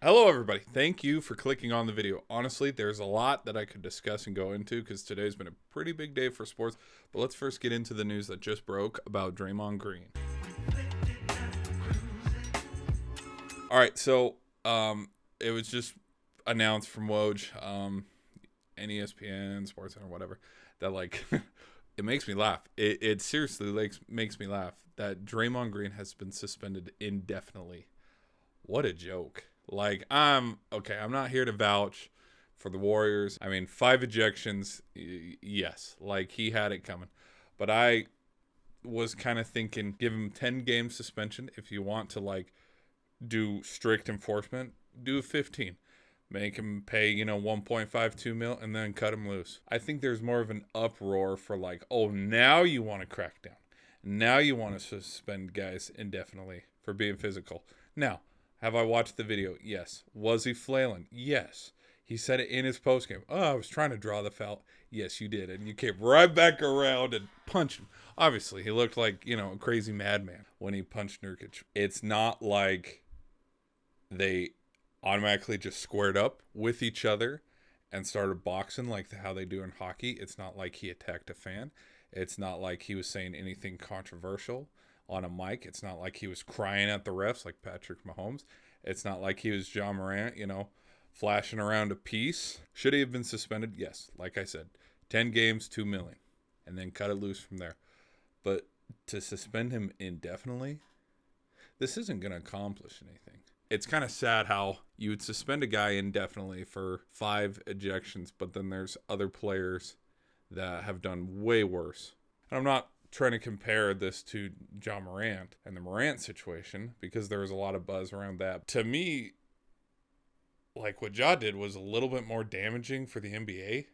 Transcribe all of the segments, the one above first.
Hello, everybody. Thank you for clicking on the video. Honestly, there's a lot that I could discuss and go into because today's been a pretty big day for sports. But let's first get into the news that just broke about Draymond Green. All right, so it was just announced from Woj, and ESPN, SportsCenter, or whatever, that it makes me laugh. It seriously makes me laugh that Draymond Green has been suspended indefinitely. What a joke. I'm not here to vouch for the Warriors. I mean, 5 ejections, yes, he had it coming. But I was kind of thinking, give him 10 game suspension. If you want to do strict enforcement, do 15. Make him pay, 1.52 mil and then cut him loose. I think there's more of an uproar for now you want to crack down. Now you want to suspend guys indefinitely for being physical. Now, have I watched the video? Yes. Was he flailing? Yes. He said it in his postgame. Oh, I was trying to draw the foul. Yes, you did. And you came right back around and punched him. Obviously, he looked like, a crazy madman when he punched Nurkic. It's not like they automatically just squared up with each other and started boxing like how they do in hockey. It's not like he attacked a fan. It's not like he was saying anything controversial on a mic. It's not like he was crying at the refs like Patrick Mahomes. It's not like he was John Morant, flashing around a piece. Should he have been suspended? Yes. Like I said, 10 games, $2 million, and then cut it loose from there. But to suspend him indefinitely, this isn't going to accomplish anything. It's kind of sad how you would suspend a guy indefinitely for 5 ejections, but then there's other players that have done way worse. And I'm not trying to compare this to John Morant and the Morant situation because there was a lot of buzz around that. To me, what Ja did was a little bit more damaging for the NBA.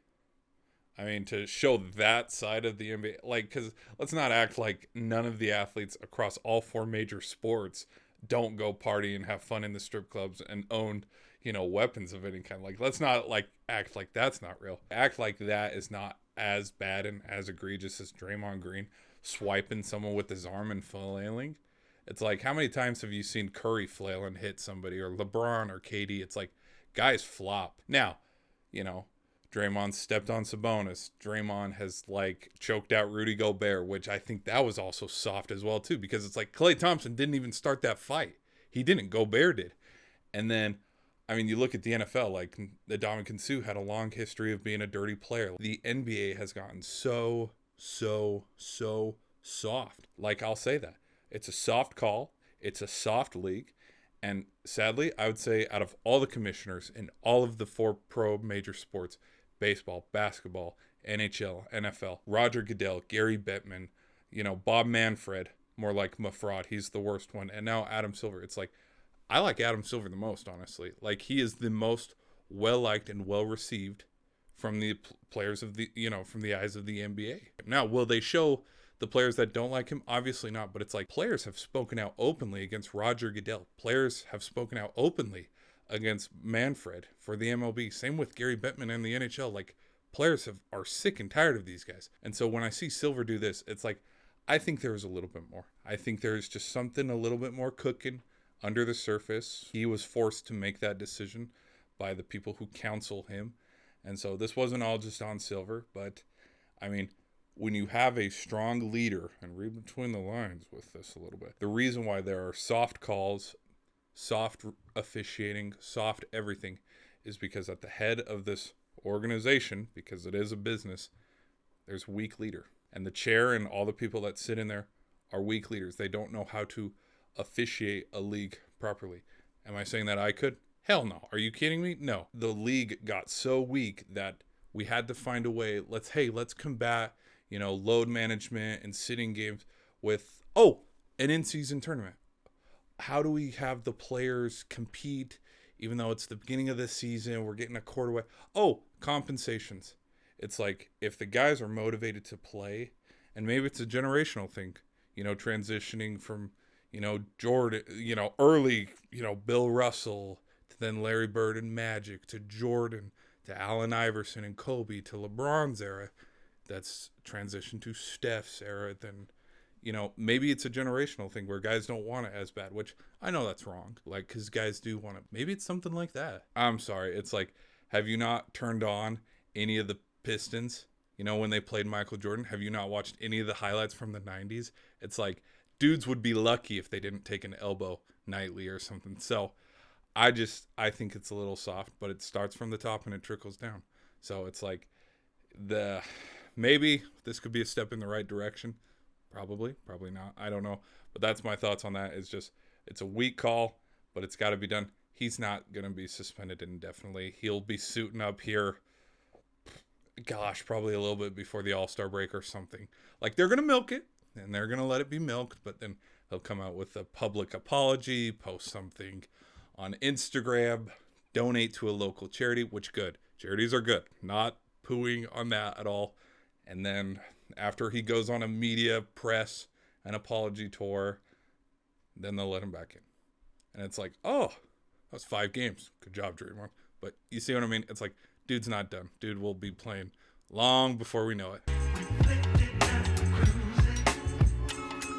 I mean, to show that side of the NBA, because let's not act like none of the athletes across all 4 major sports don't go party and have fun in the strip clubs and own, weapons of any kind. Let's not act like that's not real. Act like that is not as bad and as egregious as Draymond Green swiping someone with his arm and flailing. It's how many times have you seen Curry flail and hit somebody, or LeBron or KD? It's guys flop. Now, Draymond stepped on Sabonis. Draymond has choked out Rudy Gobert, which I think that was also soft as well too, because it's Klay Thompson didn't even start that fight. He didn't. Gobert did. And then, I mean, you look at the NFL, Ndamukong Suh had a long history of being a dirty player. The NBA has gotten so soft. I'll say that. It's a soft call. It's a soft league. And sadly, I would say out of all the commissioners in all of the 4 pro major sports, baseball, basketball, NHL, NFL, Roger Goodell, Gary Bettman, Bob Manfred, more like Mafrod, he's the worst one. And now Adam Silver. It's I like Adam Silver the most, honestly. He is the most well-liked and well-received from the players of the, from the eyes of the NBA. Now, will they show the players that don't like him? Obviously not, but it's players have spoken out openly against Roger Goodell. Players have spoken out openly against Manfred for the MLB. Same with Gary Bettman and the NHL. Players are sick and tired of these guys. And so when I see Silver do this, it's I think there's a little bit more. I think there's just something a little bit more cooking under the surface. He was forced to make that decision by the people who counsel him. And so this wasn't all just on Silver, but I mean, when you have a strong leader, and read between the lines with this a little bit, the reason why there are soft calls, soft officiating, soft everything, is because at the head of this organization, because it is a business, there's a weak leader. And the chair and all the people that sit in there are weak leaders. They don't know how to officiate a league properly. Am I saying that I could? Hell no. Are you kidding me? No. The league got so weak that we had to find a way. Let's combat, load management and sitting games with, an in-season tournament. How do we have the players compete even though it's the beginning of the season? We're getting a quarter way. Compensations. It's if the guys are motivated to play, and maybe it's a generational thing, transitioning from, Jordan, early, Bill Russell, to then Larry Bird and Magic, to Jordan, to Allen Iverson and Kobe, to LeBron's era. That's transitioned to Steph's era, then, maybe it's a generational thing where guys don't want it as bad, which I know that's wrong. Like, because guys do want it. Maybe it's something like that. I'm sorry. It's like, have you not turned on any of the Pistons? When they played Michael Jordan, have you not watched any of the highlights from the 90s? It's like, dudes would be lucky if they didn't take an elbow nightly or something. So I think it's a little soft, but it starts from the top and it trickles down. So it's like, maybe this could be a step in the right direction. Probably not. I don't know. But that's my thoughts on that. It's a weak call, but it's got to be done. He's not going to be suspended indefinitely. He'll be suiting up here, probably a little bit before the All-Star break or something. Like, they're going to milk it, and they're going to let it be milked, but then he'll come out with a public apology, post something on Instagram, donate to a local charity, which good. Charities are good. Not pooing on that at all. And then after he goes on a media press and apology tour, then they'll let him back in. And it's like, oh, that was 5 games. Good job, Draymond. But you see what I mean? It's like, dude's not done. Dude will be playing long before we know it.